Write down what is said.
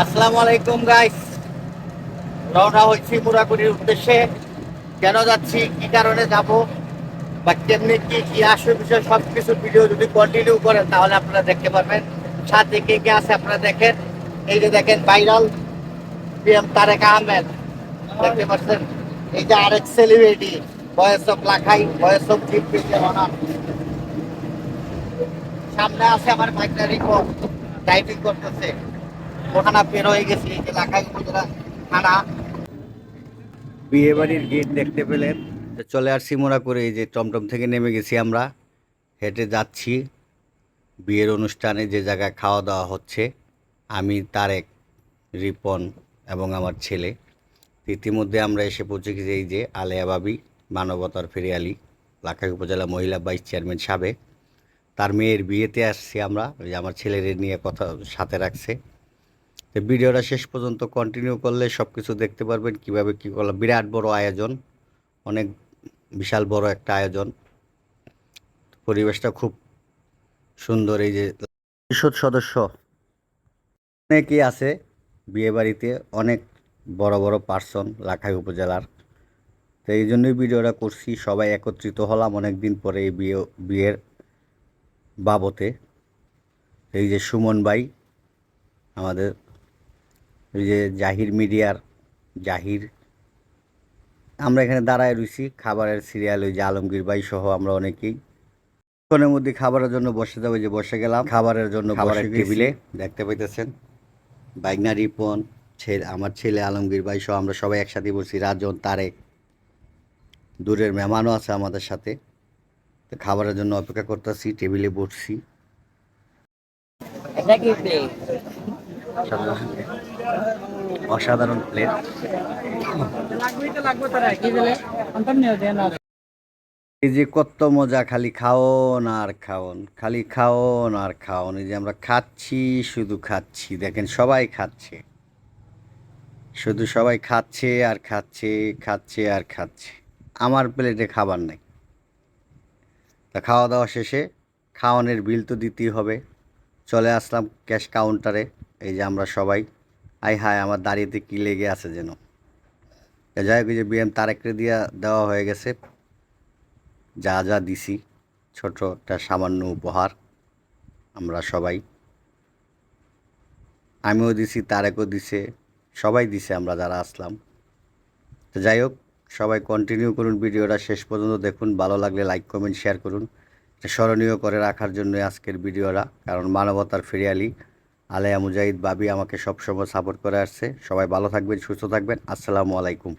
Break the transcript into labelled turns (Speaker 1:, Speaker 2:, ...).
Speaker 1: আসসালামু আলাইকুম গাইস। রওনা হচ্ছি মুরাকুরির উদ্দেশ্যে। কেন যাচ্ছি, কি কারণে যাব, বা কেমনি কি কি আসল বিষয় সবকিছু ভিডিও যদি কন্টিনিউ করেন তাহলে আপনারা দেখতে পারবেন। সাথে কে কে আছে আপনারা দেখেন। এই যে দেখেন ভাইরাল পিএম তারেক আহমেদ, দেখতে পাচ্ছেন। এই যে আরেক সেলিব্রিটি বয়স অফ লাখাই, বয়স অফ সামনে আছে আমার ভাইটা রিপোর্ট ডাইটিং করতেছে। ওখানে বের হয়ে গেছি, এই যে লাখাই উপজেলা থানা। বিয়ে বাড়ির গেট দেখতে পেলেন। তো চলে আসছি মোরা করে, এই যে টমটম থেকে নেমে গেছি আমরা, হেঁটে যাচ্ছি বিয়ের অনুষ্ঠানে যে জায়গায় খাওয়া দাওয়া হচ্ছে। আমি, তারেক, রিপন এবং আমার ছেলে। ইতিমধ্যে আমরা এসে পৌঁছে গেছি এই যে আলেয়া বাবি, মানবতার ফেরিয়ালি, লাখাই উপজেলা মহিলা ভাইস চেয়ারম্যান সাবেক। তার মেয়ের বিয়েতে আসছি আমরা, ওই যে আমার ছেলের নিয়ে কথা সাথে রাখছে। তো ভিডিওটা শেষ পর্যন্ত কন্টিনিউ করলে সব কিছু দেখতে পারবেন কীভাবে কী করলাম। বিরাট বড় আয়োজন, অনেক বিশাল বড় একটা আয়োজন। পরিবেশটা খুব সুন্দর। এই যে পরিষদ সদস্য অনেকেই আছে বিয়েবাড়িতে, অনেক বড় বড় পার্সন লাখাই উপজেলার। তো এই জন্যই ভিডিওটা করছি, সবাই একত্রিত হলাম অনেক দিন পরে এই বিয়ের বাবতে। এই যে সুমন ভাই আমাদের, এই যে জাহির মিডিয়ার জাহির, আমরা এখানে দাঁড়ায় রয়েছি খাবারের সিরিয়াল, ওই যে আলমগীর ভাই সহ আমরা অনেকেই। কিছুক্ষণের মধ্যে খাবারের জন্য বসে যাবো, যে বসে গেলাম খাবারের জন্য। খাবারের টেবিলে দেখতে পাইতেছেন বাইগনা রিপন, আমার ছেলে আলমগীর ভাই সহ আমরা সবাই একসাথে বসছি। রাজন, তারেক, দূরের মেহমানও আছে আমাদের সাথে। তো খাবারের জন্য অপেক্ষা করতেছি, টেবিলে বসছি। অসাধারণ প্লেট। এই যে কত মজা, খালি খাওন আর খাওন, খালি খাওন আর খাওন। এই যে আমরা খাচ্ছি, শুধু খাচ্ছি, দেখেন সবাই খাচ্ছে, শুধু সবাই খাচ্ছে আর খাচ্ছে, খাচ্ছে আর খাচ্ছে। আমার প্লেটে খাবার নাই। তা খাওয়া দাওয়া শেষে খাওয়ানোর বিল তো দিতেই হবে। চলে আসলাম ক্যাশ কাউন্টারে। এই যে আমরা সবাই, আই হায় আমার দাঁড়িয়েতে কী লেগে আছে যেন। যাই হোক, যে বিএম তারেকরে দিয়া দেওয়া হয়ে গেছে যা যা দিছি, ছোট একটা সামান্য উপহার আমরা সবাই। আমিও দিছি, তারেকও দিছে, সবাই দিছে আমরা যারা আসলাম। তো যাই হোক, সবাই কন্টিনিউ করুন, ভিডিওটা শেষ পর্যন্ত দেখুন। ভালো লাগলে লাইক কমেন্ট শেয়ার করুন। এটা স্মরণীয় করে রাখার জন্য আজকের ভিডিওটা, কারণ মানবতার ফেরিয়ালি আলেয়া মুজাহিদ বাবি আমাকে সবসময় সাপোর্ট করে আসছে। সবাই ভালো থাকবেন, সুস্থ থাকবেন। আসসালামু আলাইকুম।